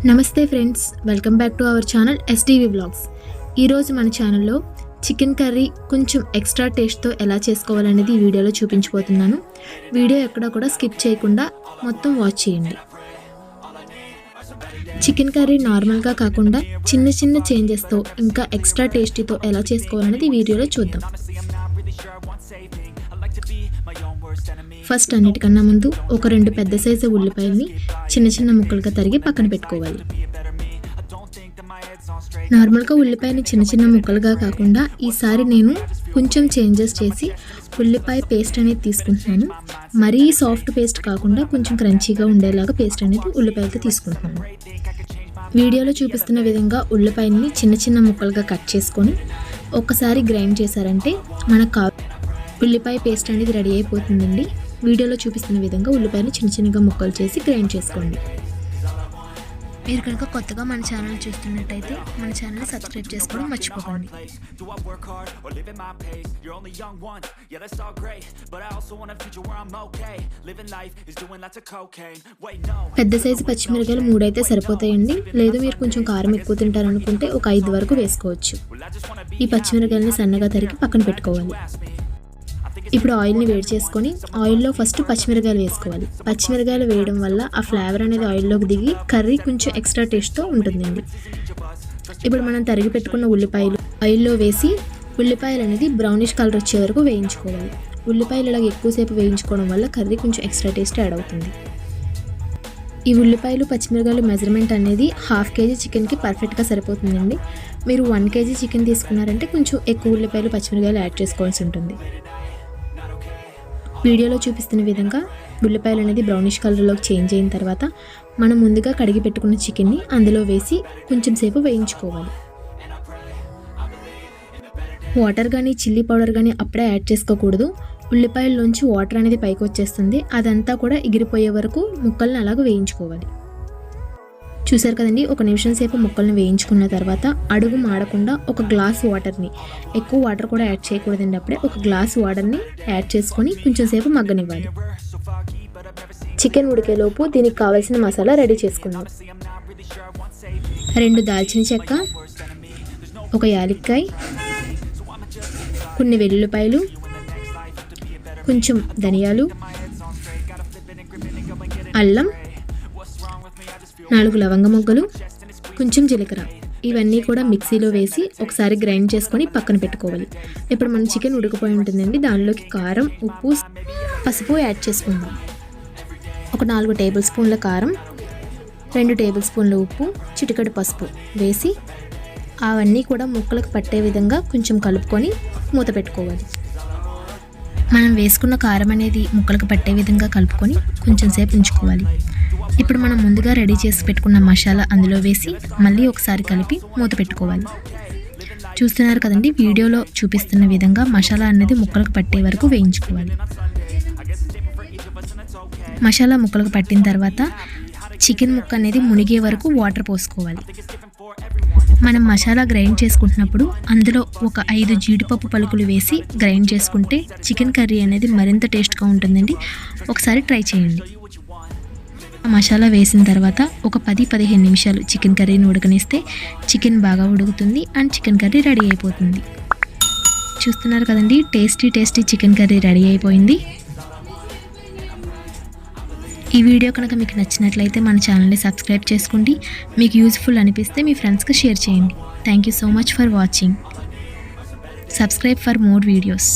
నమస్తే friends, welcome back to our channel STV vlogs. ఈరోజు మన ఛానల్లో చికెన్ కర్రీ కొంచెం ఎక్స్ట్రా టేస్ట్తో ఎలా చేసుకోవాలనేది ఈ వీడియోలో చూపించబోతున్నాను. వీడియో ఎక్కడ కూడా స్కిప్ చేయకుండా మొత్తం వాచ్ చేయండి. చికెన్ కర్రీ నార్మల్గా కాకుండా చిన్న చిన్న చేంజెస్తో ఇంకా ఎక్స్ట్రా టేస్టీతో ఎలా చేసుకోవాలనేది ఈ వీడియోలో చూద్దాం. ఫస్ట్ అన్నిటికన్నా ముందు ఒక 2 పెద్ద సైజు ఉల్లిపాయల్ని చిన్న చిన్న ముక్కలుగా తరిగి పక్కన పెట్టుకోవాలి. నార్మల్గా ఉల్లిపాయని చిన్న చిన్న ముక్కలుగా కాకుండా ఈసారి నేను కొంచెం చేంజెస్ చేసి ఉల్లిపాయ పేస్ట్ అనేది తీసుకుంటున్నాను. మరీ సాఫ్ట్ పేస్ట్ కాకుండా కొంచెం క్రంచీగా ఉండేలాగా పేస్ట్ అనేది ఉల్లిపాయలతో తీసుకుంటున్నాను. వీడియోలో చూపిస్తున్న విధంగా ఉల్లిపాయని చిన్న చిన్న ముక్కలుగా కట్ చేసుకొని ఒక్కసారి గ్రైండ్ చేశారంటే మనకు ఉల్లిపాయ పేస్ట్ అనేది రెడీ అయిపోతుందండి. వీడియోలో చూపిస్తున్న విధంగా ఉల్లిపాయని చిన్న చిన్నగా ముక్కలు చేసి గ్రైండ్ చేసుకోండి. మీరు కనుక కొత్తగా మన ఛానల్ చూస్తున్నట్టయితే మన ఛానల్ని సబ్స్క్రైబ్ చేసుకోవడం మర్చిపోకండి. పెద్ద సైజు పచ్చిమిరకాయలు 3 అయితే సరిపోతాయండి. లేదు మీరు కొంచెం కారం ఎక్కువ తింటారనుకుంటే ఒక 5 వరకు వేసుకోవచ్చు. ఈ పచ్చిమిరకాయలని సన్నగా తరిగి పక్కన పెట్టుకోవాలి. ఇప్పుడు ఆయిల్ని వేడి చేసుకొని ఆయిల్లో ఫస్ట్ పచ్చిమిరకాయలు వేసుకోవాలి. పచ్చిమిరకాయలు వేయడం వల్ల ఆ ఫ్లేవర్ అనేది ఆయిల్లోకి దిగి కర్రీ కొంచెం ఎక్స్ట్రా టేస్ట్తో ఉంటుందండి. ఇప్పుడు మనం తరిగి పెట్టుకున్న ఉల్లిపాయలు ఆయిల్లో వేసి ఉల్లిపాయలు అనేది బ్రౌనిష్ కలర్ వచ్చే వరకు వేయించుకోవాలి. ఉల్లిపాయలు ఇలా ఎక్కువసేపు వేయించుకోవడం వల్ల కర్రీ కొంచెం ఎక్స్ట్రా టేస్ట్ యాడ్ అవుతుంది. ఈ ఉల్లిపాయలు పచ్చిమిరకాయలు మెజర్మెంట్ అనేది 1/2 kg చికెన్కి పర్ఫెక్ట్గా సరిపోతుందండి. మీరు 1 kg చికెన్ తీసుకున్నారంటే కొంచెం ఎక్కువ ఉల్లిపాయలు పచ్చిమిరకాయలు యాడ్ చేసుకోవాల్సి ఉంటుంది. వీడియోలో చూపిస్తున్న విధంగా ఉల్లిపాయలు అనేది బ్రౌనిష్ కలర్లోకి చేంజ్ అయిన తర్వాత మనం ముందుగా కడిగి పెట్టుకున్న చికెన్ని అందులో వేసి కొంచెం సేపు వేయించుకోవాలి. వాటర్ కానీ చిల్లీ పౌడర్ కానీ అప్పుడే యాడ్ చేసుకోకూడదు. ఉల్లిపాయల్లోంచి వాటర్ అనేది పైకి వచ్చేస్తుంది. అదంతా కూడా ఎగిరిపోయే వరకు ముక్కల్ని అలాగ వేయించుకోవాలి. చూసారు కదండి, 1 నిమిషం సేపు ముక్కల్ని వేయించుకున్న తర్వాత అడుగు మాడకుండా ఒక గ్లాస్ వాటర్ని, ఎక్కువ వాటర్ కూడా యాడ్ చేయకూడదండి, అప్పుడే ఒక గ్లాస్ వాటర్ని యాడ్ చేసుకొని కొంచెం సేపు మగ్గనివ్వాలి. చికెన్ ఉడికేలోపు దీనికి కావాల్సిన మసాలా రెడీ చేసుకుందాం. 2 దాల్చిన చెక్క, 1 యాలక్కాయ, కొన్ని వెల్లుల్లిపాయలు, కొంచెం ధనియాలు, అల్లం, 4 లవంగ మొగ్గలు, కొంచెం జీలకర్ర, ఇవన్నీ కూడా మిక్సీలో వేసి ఒకసారి గ్రైండ్ చేసుకొని పక్కన పెట్టుకోవాలి. ఇప్పుడు మన చికెన్ ఉడికిపోయి ఉంటుందండి. దానిలోకి కారం, ఉప్పు, పసుపు యాడ్ చేసుకుందాం. ఒక 4 టేబుల్ స్పూన్ల కారం, 2 టేబుల్ స్పూన్ల ఉప్పు, చిటికెడు పసుపు వేసి అవన్నీ కూడా ముక్కలకు పట్టే విధంగా కొంచెం కలుపుకొని మూత పెట్టుకోవాలి. మనం వేసుకున్న కారం అనేది ముక్కలకు పట్టే విధంగా కలుపుకొని కొంచెం సేపు ఉంచుకోవాలి. ఇప్పుడు మనం ముందుగా రెడీ చేసి పెట్టుకున్న మసాలా అందులో వేసి మళ్ళీ ఒకసారి కలిపి మూత పెట్టుకోవాలి. చూస్తున్నారు కదండి, వీడియోలో చూపిస్తున్న విధంగా మసాలా అనేది ముక్కలకు పట్టే వరకు వేయించుకోవాలి. మసాలా ముక్కలకు పట్టిన తర్వాత చికెన్ ముక్క అనేది మునిగే వరకు వాటర్ పోసుకోవాలి. మనం మసాలా గ్రైండ్ చేసుకుంటున్నప్పుడు అందులో ఒక 5 జీడిపప్పు పలుకులు వేసి గ్రైండ్ చేసుకుంటే చికెన్ కర్రీ అనేది మరింత టేస్ట్గా ఉంటుందండి. ఒకసారి ట్రై చేయండి. మసాలా వేసిన తర్వాత ఒక 10-15 నిమిషాలు చికెన్ కర్రీని ఉడకనిస్తే చికెన్ బాగా ఉడుకుతుంది అండ్ చికెన్ కర్రీ రెడీ అయిపోతుంది. చూస్తున్నారు కదండి, టేస్టీ చికెన్ కర్రీ రెడీ అయిపోయింది. ఈ వీడియో కనుక మీకు నచ్చినట్లయితే మన ఛానల్ని సబ్స్క్రైబ్ చేసుకోండి. మీకు యూజ్ఫుల్ అనిపిస్తే మీ ఫ్రెండ్స్కి షేర్ చేయండి. Thank you so much for watching. Subscribe for more videos.